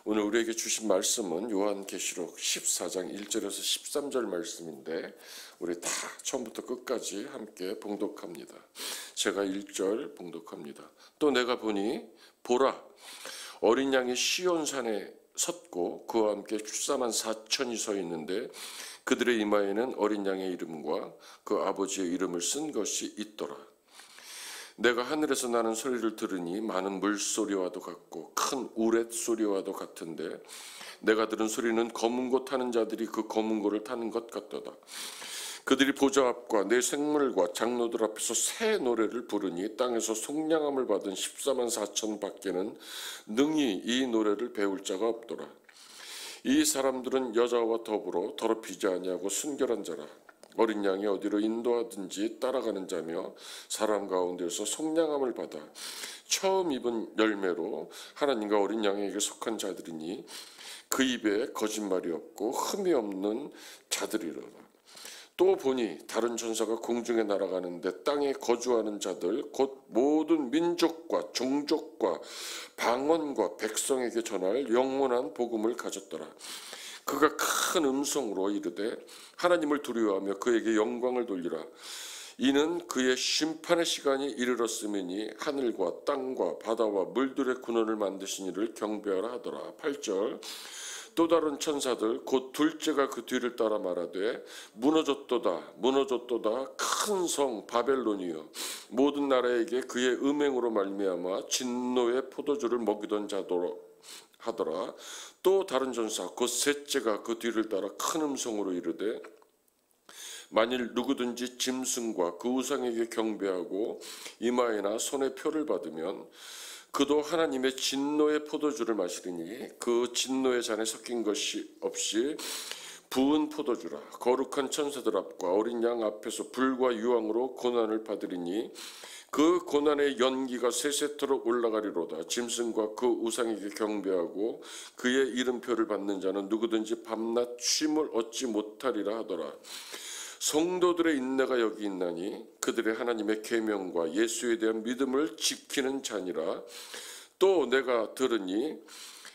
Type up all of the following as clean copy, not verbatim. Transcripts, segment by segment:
오늘 우리에게 주신 말씀은 요한계시록 14장 1절에서 13절 말씀인데 우리 다 처음부터 끝까지 함께 봉독합니다. 제가 1절 봉독합니다. 또 내가 보니 보라, 어린 양이 시온산에 섰고 그와 함께 14만 4천이 서 있는데 그들의 이마에는 어린 양의 이름과 그 아버지의 이름을 쓴 것이 있더라. 내가 하늘에서 나는 소리를 들으니 많은 물소리와도 같고 큰 우렛소리와도 같은데 내가 들은 소리는 검은 고 타는 자들이 그 검은 고를 타는 것 같도다. 그들이 보좌 앞과 내 생물과 장로들 앞에서 새 노래를 부르니 땅에서 속량함을 받은 14만 4천 밖에는 능히 이 노래를 배울 자가 없더라. 이 사람들은 여자와 더불어 더럽히지 아니하고 순결한 자라. 어린 양이 어디로 인도하든지 따라가는 자며 사람 가운데서 속량함을 받아 처음 입은 열매로 하나님과 어린 양에게 속한 자들이니 그 입에 거짓말이 없고 흠이 없는 자들이로다. 또 보니 다른 천사가 공중에 날아가는데 땅에 거주하는 자들 곧 모든 민족과 종족과 방언과 백성에게 전할 영원한 복음을 가졌더라. 그가 큰 음성으로 이르되 하나님을 두려워하며 그에게 영광을 돌리라. 이는 그의 심판의 시간이 이르렀음이니 하늘과 땅과 바다와 물들의 군원을 만드신 이를 경배하라 하더라. 8절 또 다른 천사들 곧 둘째가 그 뒤를 따라 말하되 무너졌도다 무너졌도다 큰 성 바벨론이여 모든 나라에게 그의 음행으로 말미암아 진노의 포도주를 먹이던 자도록 하더라. 또 다른 전사 곧 셋째가 그 뒤를 따라 큰 음성으로 이르되 만일 누구든지 짐승과 그 우상에게 경배하고 이마에나 손에 표를 받으면 그도 하나님의 진노의 포도주를 마시리니 그 진노의 잔에 섞인 것이 없이 부은 포도주라. 거룩한 천사들 앞과 어린 양 앞에서 불과 유황으로 고난을 받으리니 그 고난의 연기가 세세토록 올라가리로다. 짐승과 그 우상에게 경배하고 그의 이름표를 받는 자는 누구든지 밤낮 쉼을 얻지 못하리라 하더라. 성도들의 인내가 여기 있나니 그들의 하나님의 계명과 예수에 대한 믿음을 지키는 자니라. 또 내가 들으니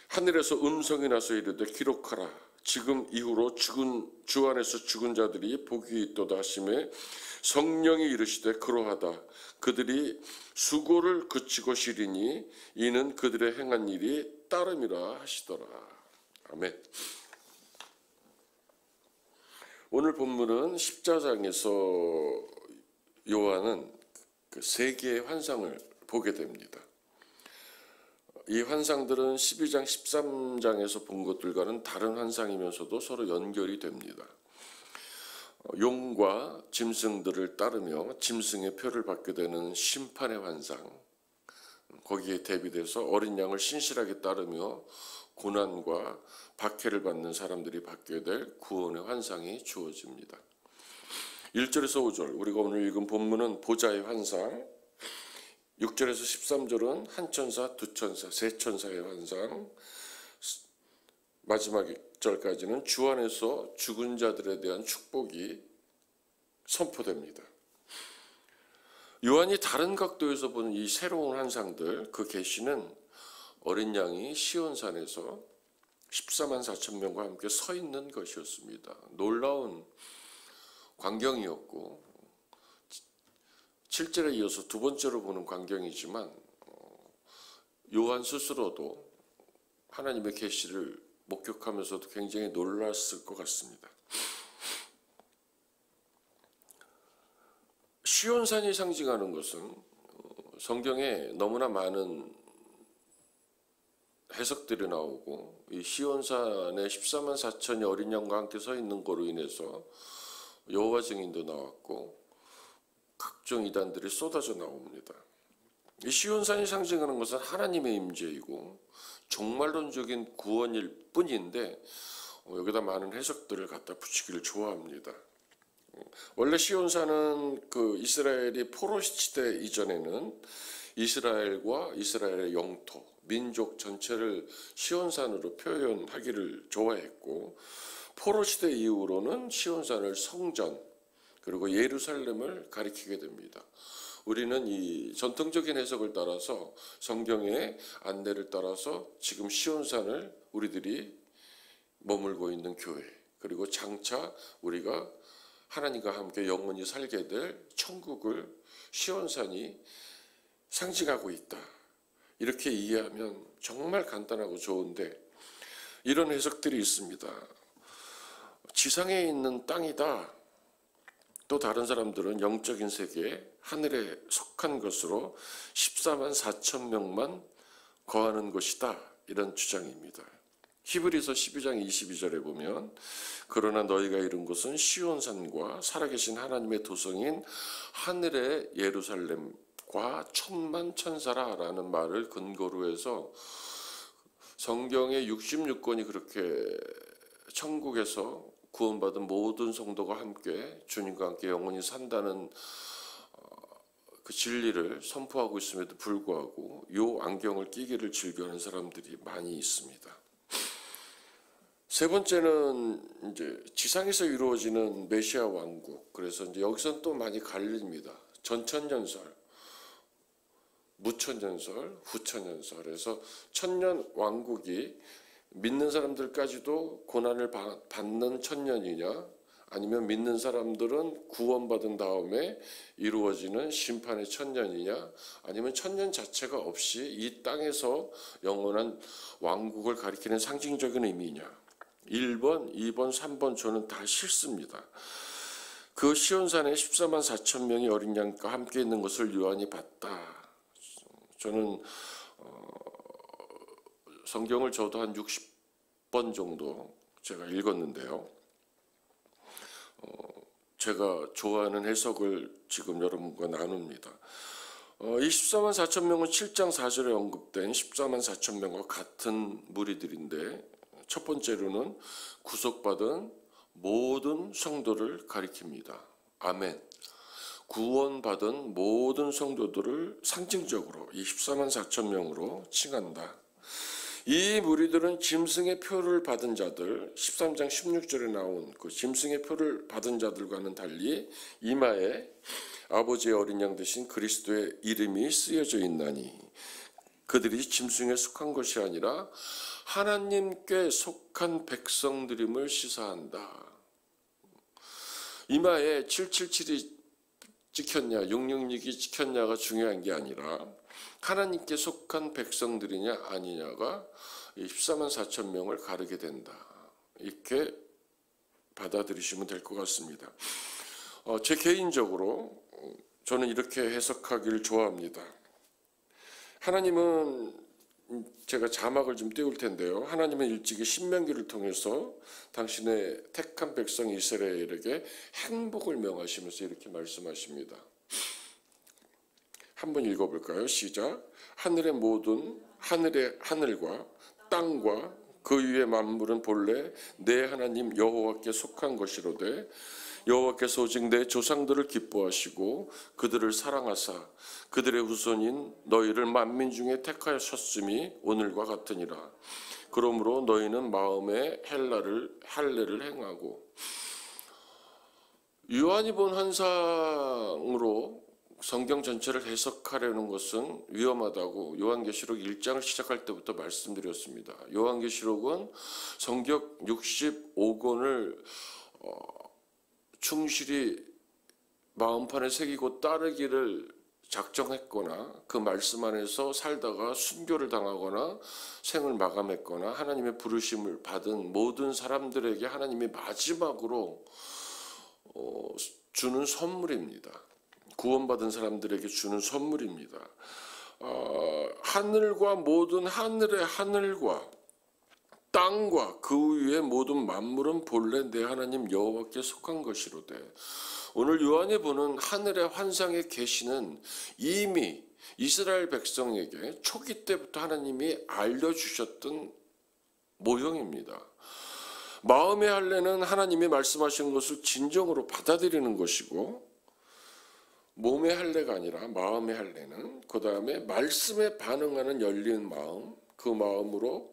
하늘에서 음성이 나서 이르되 기록하라. 지금 이후로 주 안에서 죽은 자들이 복이 있도다 하시매 성령이 이르시되 그러하다. 그들이 수고를 그치고 쉬리니 이는 그들의 행한 일이 따름이라 하시더라. 아멘. 오늘 본문은 14장에서 요한은 그 세 개의 환상을 보게 됩니다. 이 환상들은 12장, 13장에서 본 것들과는 다른 환상이면서도 서로 연결이 됩니다. 용과 짐승들을 따르며 짐승의 표를 받게 되는 심판의 환상, 거기에 대비돼서 어린 양을 신실하게 따르며 고난과 박해를 받는 사람들이 받게 될 구원의 환상이 주어집니다. 1절에서 5절 우리가 오늘 읽은 본문은 보좌의 환상, 6절에서 13절은 한 천사, 두 천사, 세 천사의 환상, 마지막 절까지는 주 안에서 죽은 자들에 대한 축복이 선포됩니다. 요한이 다른 각도에서 보는 이 새로운 환상들, 그 계시는 어린 양이 시온산에서 14만 4천 명과 함께 서 있는 것이었습니다. 놀라운 광경이었고 7절에 이어서 두 번째로 보는 광경이지만 요한 스스로도 하나님의 계시를 목격하면서도 굉장히 놀랐을 것 같습니다. 시온산이 상징하는 것은 성경에 너무나 많은 해석들이 나오고 이 시온산에 14만 4천이 어린 양과 함께 서 있는 거로 인해서 여호와 증인도 나왔고 각종 이단들이 쏟아져 나옵니다. 이 시온산이 상징하는 것은 하나님의 임재이고 종말론적인 구원일 뿐인데 여기다 많은 해석들을 갖다 붙이기를 좋아합니다. 원래 시온산은 그 이스라엘이 포로 시대 이전에는 이스라엘과 이스라엘의 영토, 민족 전체를 시온산으로 표현하기를 좋아했고 포로 시대 이후로는 시온산을 성전 그리고 예루살렘을 가리키게 됩니다. 우리는 이 전통적인 해석을 따라서 성경의 안내를 따라서 지금 시온산을 우리들이 머물고 있는 교회, 그리고 장차 우리가 하나님과 함께 영원히 살게 될 천국을 시온산이 상징하고 있다. 이렇게 이해하면 정말 간단하고 좋은데 이런 해석들이 있습니다. 지상에 있는 땅이다. 또 다른 사람들은 영적인 세계에 하늘에 속한 것으로 14만 4천 명만 거하는 것이다. 이런 주장입니다. 히브리서 12장 22절에 보면 그러나 너희가 이룬 것은 시온산과 살아계신 하나님의 도성인 하늘의 예루살렘과 천만 천사라 라는 말을 근거로 해서 성경의 66권이 그렇게 천국에서 구원받은 모든 성도가 함께 주님과 함께 영원히 산다는 그 진리를 선포하고 있음에도 불구하고 요 안경을 끼기를 즐겨하는 사람들이 많이 있습니다. 세 번째는 이제 지상에서 이루어지는 메시아 왕국. 그래서 이제 여기서는 또 많이 갈립니다. 전천년설, 무천년설, 후천년설. 그래서 천년 왕국이 믿는 사람들까지도 고난을 받는 천년이냐, 아니면 믿는 사람들은 구원받은 다음에 이루어지는 심판의 천년이냐, 아니면 천년 자체가 없이 이 땅에서 영원한 왕국을 가리키는 상징적인 의미냐. 1번, 2번, 3번 저는 다 싫습니다. 그 시온산에 14만 4천 명의 어린 양과 함께 있는 것을 요한이 봤다. 저는 성경을 저도 한 60번 정도 제가 읽었는데요. 제가 좋아하는 해석을 지금 여러분과 나눕니다. 이 14만 4천 명은 7장 4절에 언급된 14만 4천 명과 같은 무리들인데 첫 번째로는 구속받은 모든 성도를 가리킵니다. 아멘. 구원받은 모든 성도들을 상징적으로 이 14만 4천 명으로 칭한다. 이 무리들은 짐승의 표를 받은 자들, 13장 16절에 나온 그 짐승의 표를 받은 자들과는 달리 이마에 아버지의 어린 양 되신 그리스도의 이름이 쓰여져 있나니 그들이 짐승에 속한 것이 아니라 하나님께 속한 백성들임을 시사한다. 이마에 777이 찍혔냐 666이 찍혔냐가 중요한 게 아니라 하나님께 속한 백성들이냐 아니냐가 14만 4천 명을 가르게 된다. 이렇게 받아들이시면 될 것 같습니다. 제 개인적으로 저는 이렇게 해석하기를 좋아합니다. 하나님은 제가 자막을 좀 띄울 텐데요. 하나님은 일찍이 신명기를 통해서 당신의 택한 백성 이스라엘에게 행복을 명하시면서 이렇게 말씀하십니다. 한번 읽어볼까요? 시작. 하늘과 땅과 그 위의 만물은 본래 내 하나님 여호와께 속한 것이로되 여호와께서 오직 내 조상들을 기뻐하시고 그들을 사랑하사 그들의 후손인 너희를 만민 중에 택하셨음이 오늘과 같으니라. 그러므로 너희는 마음에 할례를 행하고. 요한이 본 환상으로 성경 전체를 해석하려는 것은 위험하다고 요한계시록 1장을 시작할 때부터 말씀드렸습니다. 요한계시록은 성경 65권을 충실히 마음판에 새기고 따르기를 작정했거나 그 말씀 안에서 살다가 순교를 당하거나 생을 마감했거나 하나님의 부르심을 받은 모든 사람들에게 하나님이 마지막으로 주는 선물입니다. 구원받은 사람들에게 주는 선물입니다. 하늘과 모든 하늘과 땅과 그 위에 모든 만물은 본래 내 하나님 여호와께 속한 것이로되. 오늘 요한이 보는 하늘의 환상의 계시는 이미 이스라엘 백성에게 초기 때부터 하나님이 알려주셨던 모형입니다. 마음의 할례는 하나님이 말씀하신 것을 진정으로 받아들이는 것이고, 몸의 할례가 아니라 마음의 할례는 그 다음에 말씀에 반응하는 열린 마음, 그 마음으로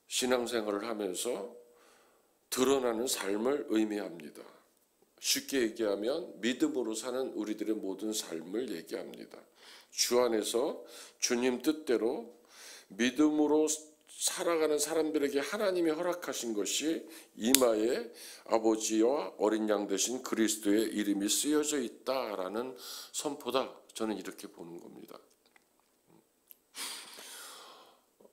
신앙생활을 하면서 드러나는 삶을 의미합니다. 쉽게 얘기하면 믿음으로 사는 우리들의 모든 삶을 얘기합니다. 주 안에서 주님 뜻대로 믿음으로 살아가는 사람들에게 하나님이 허락하신 것이 이마에 아버지와 어린 양 되신 그리스도의 이름이 쓰여져 있다라는 선포다. 저는 이렇게 보는 겁니다.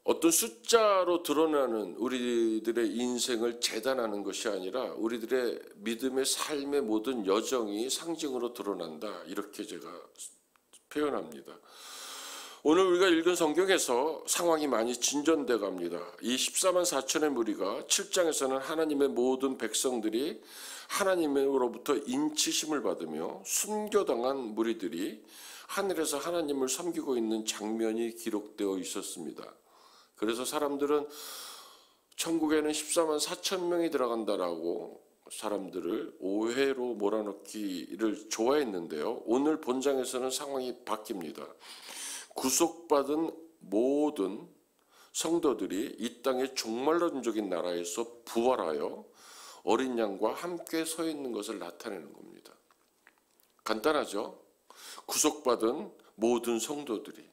어떤 숫자로 드러나는 우리들의 인생을 재단하는 것이 아니라 우리들의 믿음의 삶의 모든 여정이 상징으로 드러난다. 이렇게 제가 표현합니다. 오늘 우리가 읽은 성경에서 상황이 많이 진전돼 갑니다. 이 14만 4천의 무리가 7장에서는 하나님의 모든 백성들이 하나님으로부터 인치심을 받으며 순교당한 무리들이 하늘에서 하나님을 섬기고 있는 장면이 기록되어 있었습니다. 그래서 사람들은 천국에는 14만 4천 명이 들어간다라고 사람들을 오해로 몰아넣기를 좋아했는데요. 오늘 본장에서는 상황이 바뀝니다. 구속받은 모든 성도들이 이 땅의 종말론적인 나라에서 부활하여 어린 양과 함께 서 있는 것을 나타내는 겁니다. 간단하죠? 구속받은 모든 성도들이,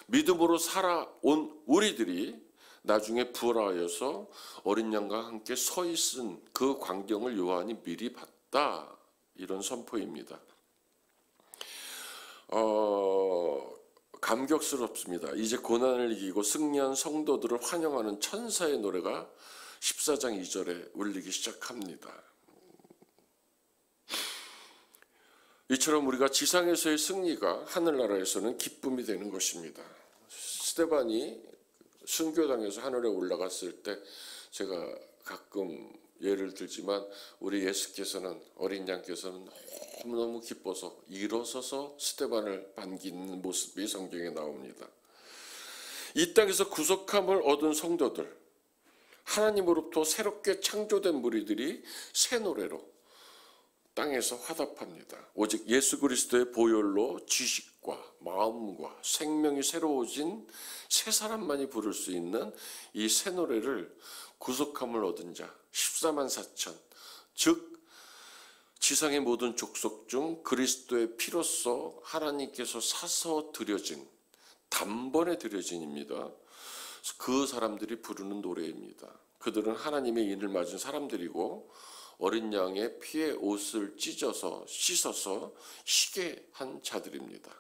믿음으로 살아온 우리들이 나중에 부활하여서 어린 양과 함께 서 있은 그 광경을 요한이 미리 봤다. 이런 선포입니다. 감격스럽습니다. 이제 고난을 이기고 승리한 성도들을 환영하는 천사의 노래가 14장 2절에 울리기 시작합니다. 이처럼 우리가 지상에서의 승리가 하늘나라에서는 기쁨이 되는 것입니다. 스데반이 순교당해서 하늘에 올라갔을 때 제가 가끔 예를 들지만 우리 예수께서는, 어린 양께서는 너무너무 기뻐서 일어서서 스데반을 반기는 모습이 성경에 나옵니다. 이 땅에서 구속함을 얻은 성도들, 하나님으로부터 새롭게 창조된 무리들이 새 노래로 땅에서 화답합니다. 오직 예수 그리스도의 보혈로 지식과 마음과 생명이 새로워진 새 사람만이 부를 수 있는 이 새 노래를 구속함을 얻은 자 14만 4천, 즉 지상의 모든 족속 중 그리스도의 피로써 하나님께서 사서 드려진, 단번에 드려진입니다. 그 사람들이 부르는 노래입니다. 그들은 하나님의 인을 맞은 사람들이고 어린 양의 피에 옷을 찢어서 씻어서 희게 한 자들입니다.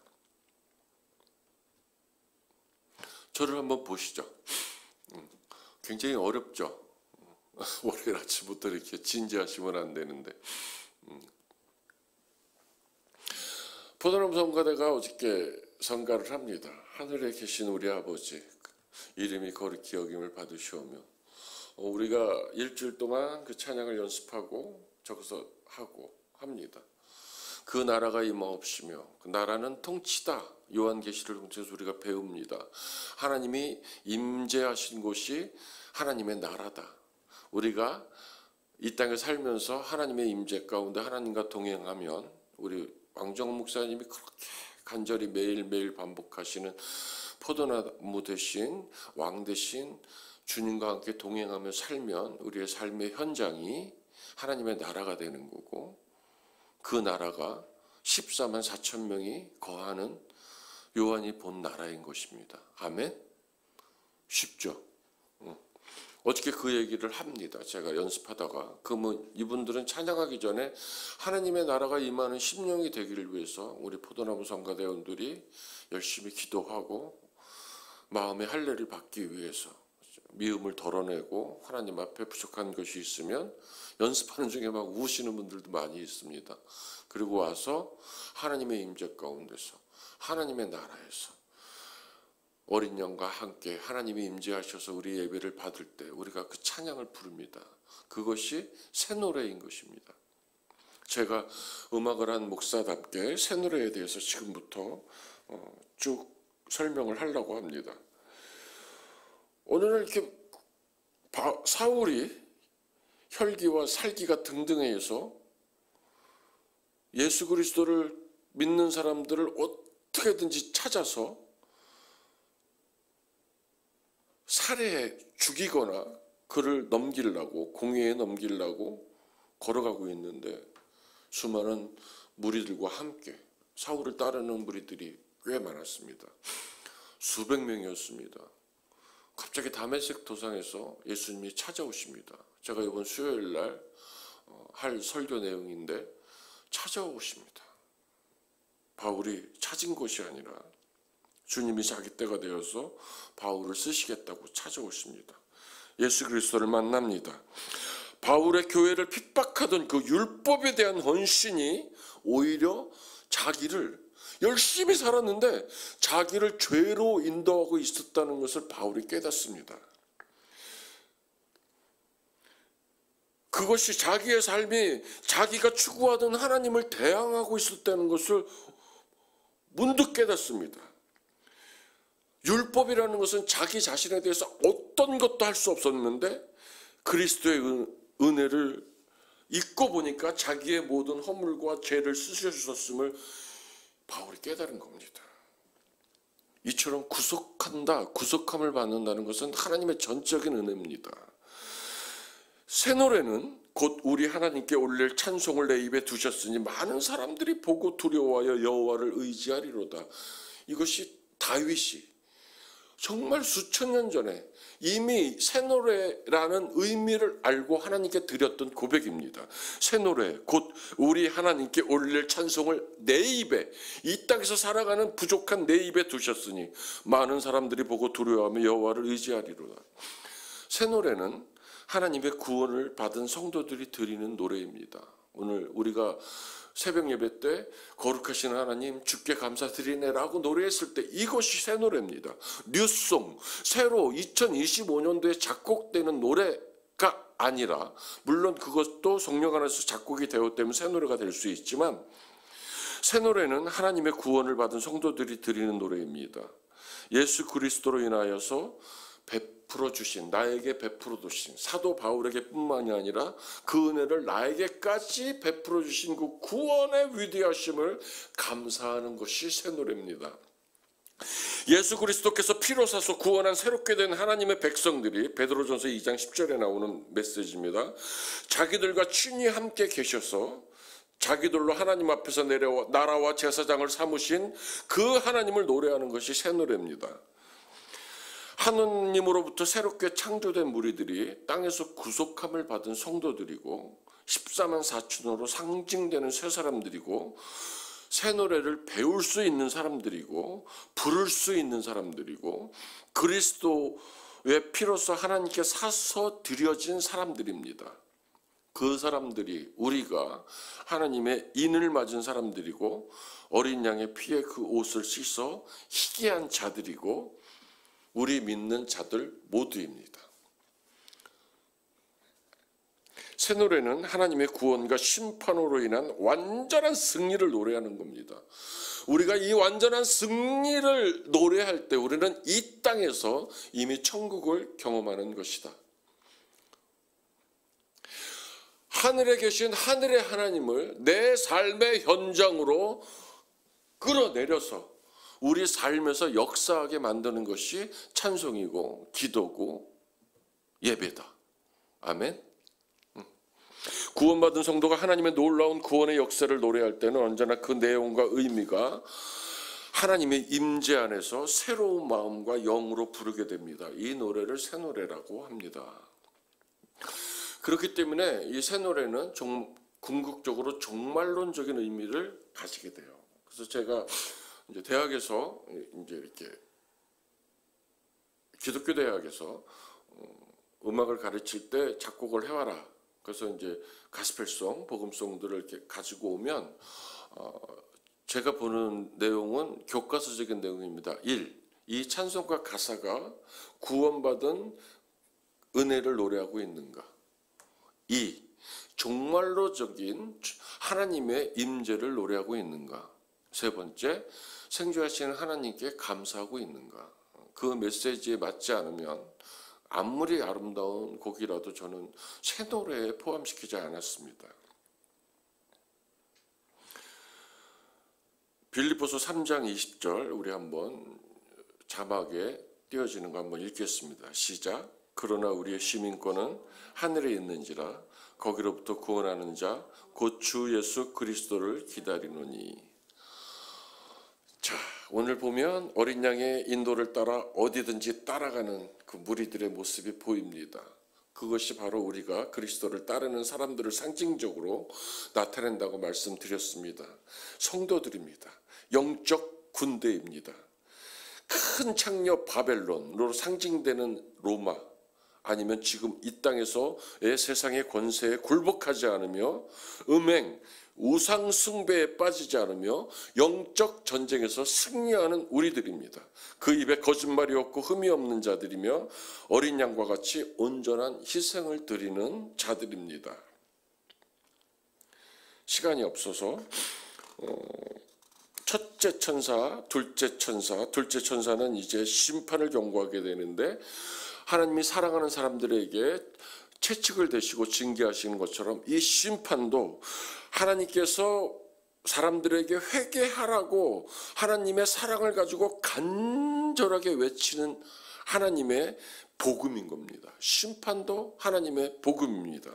저를 한번 보시죠. 굉장히 어렵죠. 월요일 아침부터 이렇게 진지하시면 안 되는데. 포도나무 성가대가 어저께 성가를 합니다. 하늘에 계신 우리 아버지, 이름이 거룩히 여김을 받으시오며, 우리가 일주일 동안 그 찬양을 연습하고 적어서 하고 합니다. 그 나라가 임하옵시며, 그 나라는 통치다. 요한계시를 통해서 우리가 배웁니다. 하나님이 임재하신 곳이 하나님의 나라다. 우리가 이 땅에 살면서 하나님의 임재 가운데 하나님과 동행하면, 우리 왕정원 목사님이 그렇게 간절히 매일매일 반복하시는 포도나무 대신 왕 대신 주님과 함께 동행하며 살면 우리의 삶의 현장이 하나님의 나라가 되는 거고, 그 나라가 14만 4천 명이 거하는 요한이 본 나라인 것입니다. 아멘? 쉽죠? 어떻게 그 얘기를 합니다. 제가 연습하다가 이분들은 찬양하기 전에 하나님의 나라가 임하는 심령이 되기를 위해서 우리 포도나무 성가대원들이 열심히 기도하고 마음의 할례를 받기 위해서 미움을 덜어내고 하나님 앞에 부족한 것이 있으면 연습하는 중에 막 우시는 분들도 많이 있습니다. 그리고 와서 하나님의 임재 가운데서 하나님의 나라에서 어린 양과 함께 하나님이 임재하셔서 우리 예배를 받을 때 우리가 그 찬양을 부릅니다. 그것이 새 노래인 것입니다. 제가 음악을 한 목사답게 새 노래에 대해서 지금부터 쭉 설명을 하려고 합니다. 오늘은 이렇게 사울이 혈기와 살기가 등등해서 예수 그리스도를 믿는 사람들을 어떻게든지 찾아서 살해 죽이거나 그를 넘기려고, 공회에 넘기려고 걸어가고 있는데 수많은 무리들과 함께 사울을 따르는 무리들이 꽤 많았습니다. 수백 명이었습니다. 갑자기 다메섹 도상에서 예수님이 찾아오십니다. 제가 이번 수요일 날 할 설교 내용인데 찾아오십니다. 바울이 찾은 것이 아니라 주님이 자기 때가 되어서 바울을 쓰시겠다고 찾아오십니다. 예수 그리스도를 만납니다. 바울의 교회를 핍박하던 그 율법에 대한 헌신이 오히려 자기를 열심히 살았는데 자기를 죄로 인도하고 있었다는 것을 바울이 깨닫습니다. 그것이 자기의 삶이 자기가 추구하던 하나님을 대항하고 있었다는 것을 문득 깨닫습니다. 율법이라는 것은 자기 자신에 대해서 어떤 것도 할 수 없었는데 그리스도의 은혜를 잊고 보니까 자기의 모든 허물과 죄를 씻어주셨음을 바울이 깨달은 겁니다. 이처럼 구속함을 받는다는 것은 하나님의 전적인 은혜입니다. 새 노래는 곧 우리 하나님께 올릴 찬송을 내 입에 두셨으니 많은 사람들이 보고 두려워하여 여호와를 의지하리로다. 이것이 다윗이 정말 수천 년 전에 이미 새 노래라는 의미를 알고 하나님께 드렸던 고백입니다. 새 노래 곧 우리 하나님께 올릴 찬송을 내 입에, 이 땅에서 살아가는 부족한 내 입에 두셨으니 많은 사람들이 보고 두려워하며 여호와를 의지하리로다. 새 노래는 하나님의 구원을 받은 성도들이 드리는 노래입니다. 오늘 우리가 새벽 예배 때 거룩하신 하나님 주께 감사드리네라고 노래했을 때 이것이 새 노래입니다. 뉴송, 새로 2025년도에 작곡되는 노래가 아니라, 물론 그것도 성령 안에서 작곡이 되었다면 새 노래가 될 수 있지만 새 노래는 하나님의 구원을 받은 성도들이 드리는 노래입니다. 예수 그리스도로 인하여서 나에게 베풀어 주신 사도 바울에게 뿐만이 아니라 그 은혜를 나에게까지 베풀어 주신 그 구원의 위대하심을 감사하는 것이 새 노래입니다. 예수 그리스도께서 피로 사서 구원한 새롭게 된 하나님의 백성들이 베드로전서 2장 10절에 나오는 메시지입니다. 자기들과 친히 함께 계셔서 자기들로 하나님 앞에서 내려와 나라와 제사장을 삼으신 그 하나님을 노래하는 것이 새 노래입니다. 하느님으로부터 새롭게 창조된 무리들이 땅에서 구속함을 받은 성도들이고 14만 4천으로 상징되는 새 사람들이고 새 노래를 배울 수 있는 사람들이고 부를 수 있는 사람들이고 그리스도의 피로서 하나님께 사서 드려진 사람들입니다. 그 사람들이 우리가 하나님의 인을 맞은 사람들이고 어린 양의 피에 그 옷을 씻어 희귀한 자들이고 우리 믿는 자들 모두입니다. 새 노래는 하나님의 구원과 심판으로 인한 완전한 승리를 노래하는 겁니다. 우리가 이 완전한 승리를 노래할 때 우리는 이 땅에서 이미 천국을 경험하는 것이다. 하늘에 계신 하늘의 하나님을 내 삶의 현장으로 끌어내려서 우리 삶에서 역사하게 만드는 것이 찬송이고 기도고 예배다. 아멘. 구원받은 성도가 하나님의 놀라운 구원의 역사를 노래할 때는 언제나 그 내용과 의미가 하나님의 임재 안에서 새로운 마음과 영으로 부르게 됩니다. 이 노래를 새 노래라고 합니다. 그렇기 때문에 이 새 노래는 궁극적으로 종말론적인 의미를 가지게 돼요. 그래서 제가 이제 대학에서 이제 이렇게 기독교 대학에서 음악을 가르칠 때 작곡을 해와라. 그래서 이제 가스펠송, 복음송들을 이렇게 가지고 오면 제가 보는 내용은 교과서적인 내용입니다. 1. 이 찬송가 가사가 구원받은 은혜를 노래하고 있는가. 2. 종말로적인 하나님의 임재를 노래하고 있는가. 세 번째, 생존하시는 하나님께 감사하고 있는가. 그 메시지에 맞지 않으면 아무리 아름다운 곡이라도 저는 새 노래에 포함시키지 않았습니다. 빌립보서 3장 20절 우리 한번 자막에 띄어지는 거 한번 읽겠습니다. 시작. 그러나 우리의 시민권은 하늘에 있는지라 거기로부터 구원하는 자 곧 주 예수 그리스도를 기다리노니. 자, 오늘 보면 어린 양의 인도를 따라 어디든지 따라가는 그 그 무리들의 모습이 보입니다. 그것이 바로 우리가 그리스도를 따르는 사람들을 상징적으로 나타낸다고 말씀드렸습니다. 성도들입니다. 영적 군대입니다. 큰 창녀 바벨론으로 상징되는 로마, 아니면 지금 이 땅에서의 세상의 권세에 굴복하지 않으며 음행, 우상 숭배에 빠지지 않으며 영적 전쟁에서 승리하는 우리들입니다. 그 입에 거짓말이 없고 흠이 없는 자들이며 어린 양과 같이 온전한 희생을 드리는 자들입니다. 시간이 없어서 첫째 천사, 둘째 천사는 이제 심판을 경고하게 되는데, 하나님이 사랑하는 사람들에게 채찍을 대시고 징계하시는 것처럼 이 심판도 하나님께서 사람들에게 회개하라고 하나님의 사랑을 가지고 간절하게 외치는 하나님의 복음인 겁니다. 심판도 하나님의 복음입니다.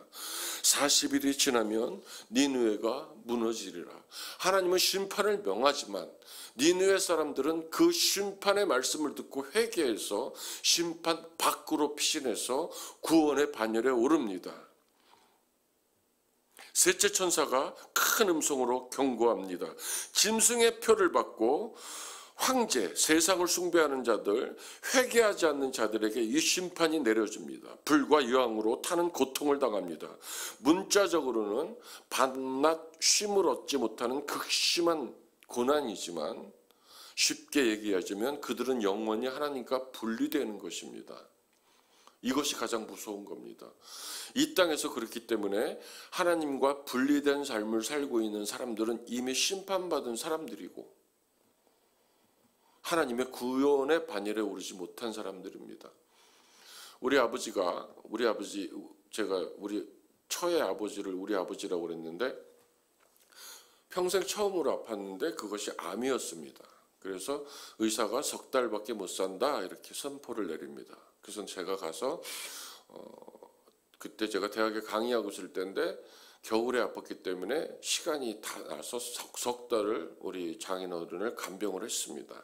40일이 지나면 니느웨가 무너지리라. 하나님은 심판을 명하지만 니느웨 사람들은 그 심판의 말씀을 듣고 회개해서 심판 밖으로 피신해서 구원의 반열에 오릅니다. 셋째 천사가 큰 음성으로 경고합니다. 짐승의 표를 받고 황제, 세상을 숭배하는 자들, 회개하지 않는 자들에게 이 심판이 내려집니다. 불과 유황으로 타는 고통을 당합니다. 문자적으로는 밤낮 쉼을 얻지 못하는 극심한 고난이지만, 쉽게 얘기하자면 그들은 영원히 하나님과 분리되는 것입니다. 이것이 가장 무서운 겁니다. 이 땅에서 그렇기 때문에 하나님과 분리된 삶을 살고 있는 사람들은 이미 심판받은 사람들이고 하나님의 구원의 반열에 오르지 못한 사람들입니다. 제가 우리 처의 아버지를 우리 아버지라고 그랬는데, 평생 처음으로 아팠는데 그것이 암이었습니다. 그래서 의사가 석 달밖에 못 산다 이렇게 선포를 내립니다. 그래서 제가 가서 그때 제가 대학에 강의하고 있을 때인데 겨울에 아팠기 때문에 시간이 다 나서 석 달을 우리 장인어른을 간병을 했습니다.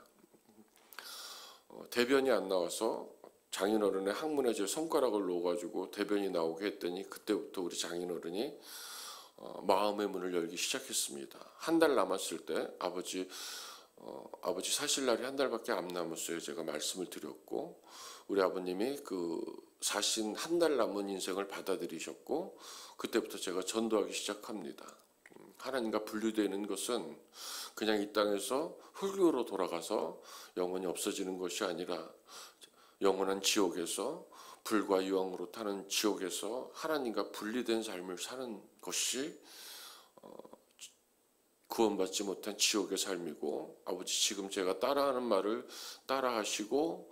대변이 안 나와서 장인어른의 항문에 제 손가락을 놓아가지고 대변이 나오게 했더니, 그때부터 우리 장인어른이 마음의 문을 열기 시작했습니다. 한 달 남았을 때 아버지 사실 날이 한 달밖에 안 남았어요. 제가 말씀을 드렸고, 우리 아버님이 그 사신 한 달 남은 인생을 받아들이셨고, 그때부터 제가 전도하기 시작합니다. 하나님과 분리되는 것은 그냥 이 땅에서 흙으로 돌아가서 영원히 없어지는 것이 아니라 영원한 지옥에서, 불과 유황으로 타는 지옥에서 하나님과 분리된 삶을 사는 것이 구원받지 못한 지옥의 삶이고, 아버지 지금 제가 따라하는 말을 따라하시고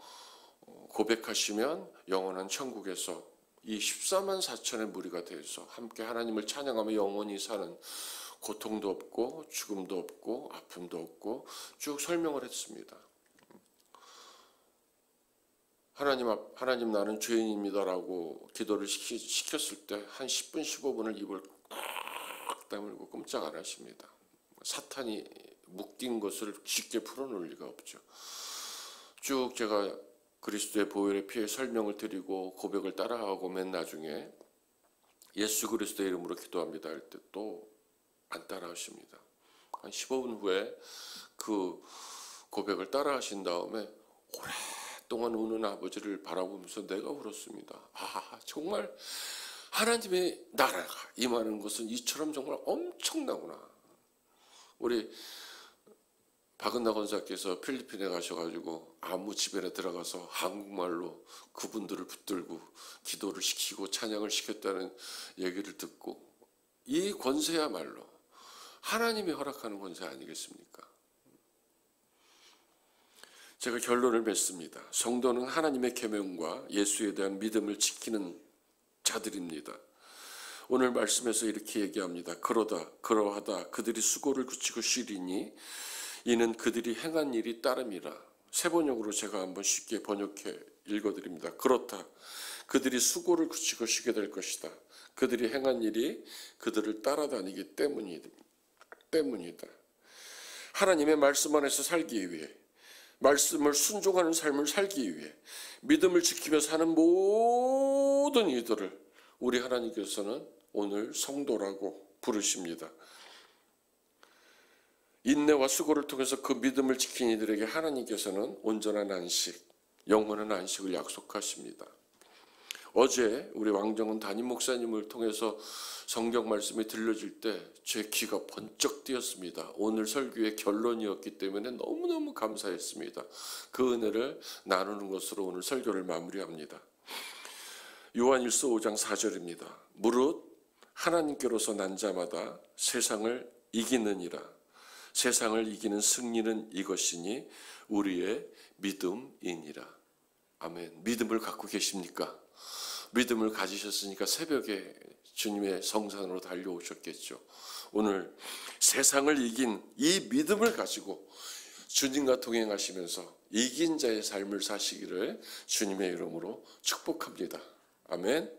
고백하시면 영원한 천국에서 이 14만 4천의 무리가 되어서 함께 하나님을 찬양하며 영원히 사는, 고통도 없고 죽음도 없고 아픔도 없고 쭉 설명을 했습니다. 하나님 나는 죄인입니다라고 기도를 시켰을 때 한 10분 15분을 입을 꽉 다물고 꼼짝 안 하십니다. 사탄이 묶인 것을 쉽게 풀어놓을 리가 없죠. 쭉 제가 그리스도의 보혈의 피해 설명을 드리고 고백을 따라하고 맨 나중에 예수 그리스도의 이름으로 기도합니다 할 때 또 안 따라하십니다. 한 15분 후에 그 고백을 따라하신 다음에 오랫동안 우는 아버지를 바라보면서 내가 울었습니다. 정말 하나님의 나라가 임하는 것은 이처럼 정말 엄청나구나. 우리 박은나 권사께서 필리핀에 가셔가지고 아무 집에나 들어가서 한국말로 그분들을 붙들고 기도를 시키고 찬양을 시켰다는 얘기를 듣고, 이 권세야말로 하나님이 허락하는 권세 아니겠습니까? 제가 결론을 맺습니다. 성도는 하나님의 계명과 예수에 대한 믿음을 지키는 자들입니다. 오늘 말씀에서 이렇게 얘기합니다. 그러하다 그들이 수고를 그치고 쉬리니 이는 그들이 행한 일이 따름이라. 세번역으로 제가 한번 쉽게 번역해 읽어드립니다. 그렇다. 그들이 수고를 그치고 쉬게 될 것이다. 그들이 행한 일이 그들을 따라다니기 때문이다. 하나님의 말씀 안에서 살기 위해 말씀을 순종하는 삶을 살기 위해 믿음을 지키며 사는 모든 이들을 우리 하나님께서는 오늘 성도라고 부르십니다. 인내와 수고를 통해서 그 믿음을 지킨 이들에게 하나님께서는 온전한 안식, 영원한 안식을 약속하십니다. 어제 우리 왕정은 담임 목사님을 통해서 성경 말씀이 들려질 때 제 귀가 번쩍 뜨였습니다. 오늘 설교의 결론이었기 때문에 너무너무 감사했습니다. 그 은혜를 나누는 것으로 오늘 설교를 마무리합니다. 요한일서 5장 4절입니다. 무릇 하나님께로서 난 자마다 세상을 이기느니라. 세상을 이기는 승리는 이것이니 우리의 믿음이니라. 아멘. 믿음을 갖고 계십니까? 믿음을 가지셨으니까 새벽에 주님의 성산으로 달려오셨겠죠. 오늘 세상을 이긴 이 믿음을 가지고 주님과 동행하시면서 이긴 자의 삶을 사시기를 주님의 이름으로 축복합니다. 아멘.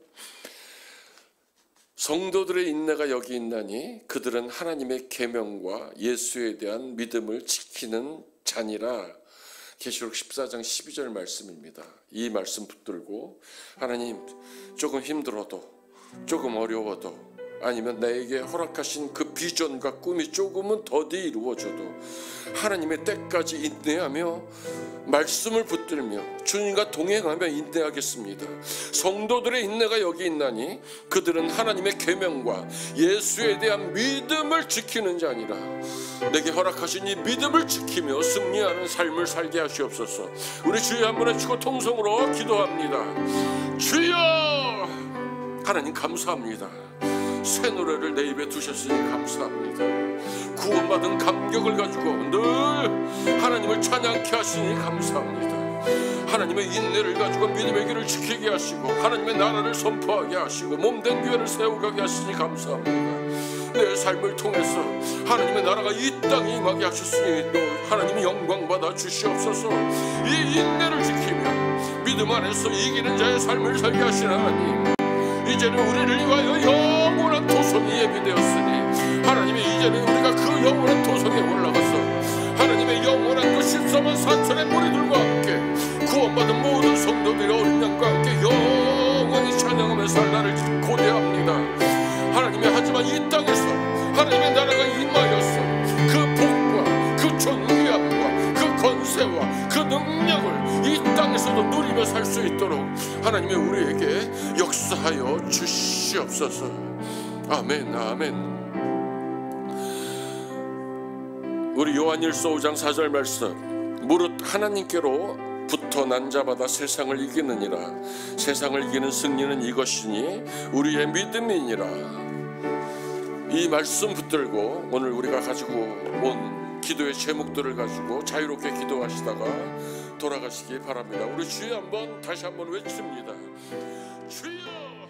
성도들의 인내가 여기 있나니 그들은 하나님의 계명과 예수에 대한 믿음을 지키는 자니라. 계시록 14장 12절 말씀입니다. 이 말씀 붙들고 하나님, 조금 힘들어도, 조금 어려워도, 아니면 나에게 허락하신 그 비전과 꿈이 조금은 더디 이루어져도 하나님의 때까지 인내하며 말씀을 붙들며 주님과 동행하며 인내하겠습니다. 성도들의 인내가 여기 있나니 그들은 하나님의 계명과 예수에 대한 믿음을 지키는 자니라. 내게 허락하신 이 믿음을 지키며 승리하는 삶을 살게 하시옵소서. 우리 주여 한번 외치고 통성으로 기도합니다. 주여! 하나님 감사합니다. 새 노래를 내 입에 두셨으니 감사합니다. 구원받은 감격을 가지고 늘 하나님을 찬양케 하시니 감사합니다. 하나님의 인내를 가지고 믿음의 길을 지키게 하시고 하나님의 나라를 선포하게 하시고 몸된 교회를 세워가게 하시니 감사합니다. 내 삶을 통해서 하나님의 나라가 이 땅에 임하게 하셨으니 또 하나님이 영광 받아 주시옵소서. 이 인내를 지키며 믿음 안에서 이기는 자의 삶을 살게 하시는 하나님, 이제는 우리를 위하여 영원한 도성이 예비되었으니 하나님이 이제는 우리가 그 영원한 도성에 올라가서 하나님의 영원한 그 14만 4천의 무리들과 함께 구원받은 모든 성도들이 어린 양과 함께 영원히 찬양하며 살 날을 고대합니다. 하나님의 하지만 이 땅에서 하나님의 나라가 임하여서 그 복과 그 존귀함과 그 권세와 그 능력을 이 땅에서도 누리며 살 수 있도록 하나님의 우리에게 역사하여 주시옵소서. 아멘, 아멘. 우리 요한일서 5장 4절 말씀, 무릇 하나님께로 부터 난 자마다 세상을 이기느니라. 세상을 이기는 승리는 이것이니 우리의 믿음이니라. 이 말씀 붙들고 오늘 우리가 가지고 온 기도의 제목들을 가지고 자유롭게 기도하시다가 돌아가시기 바랍니다. 우리 주여 한번 다시 한번 외칩니다. 주여!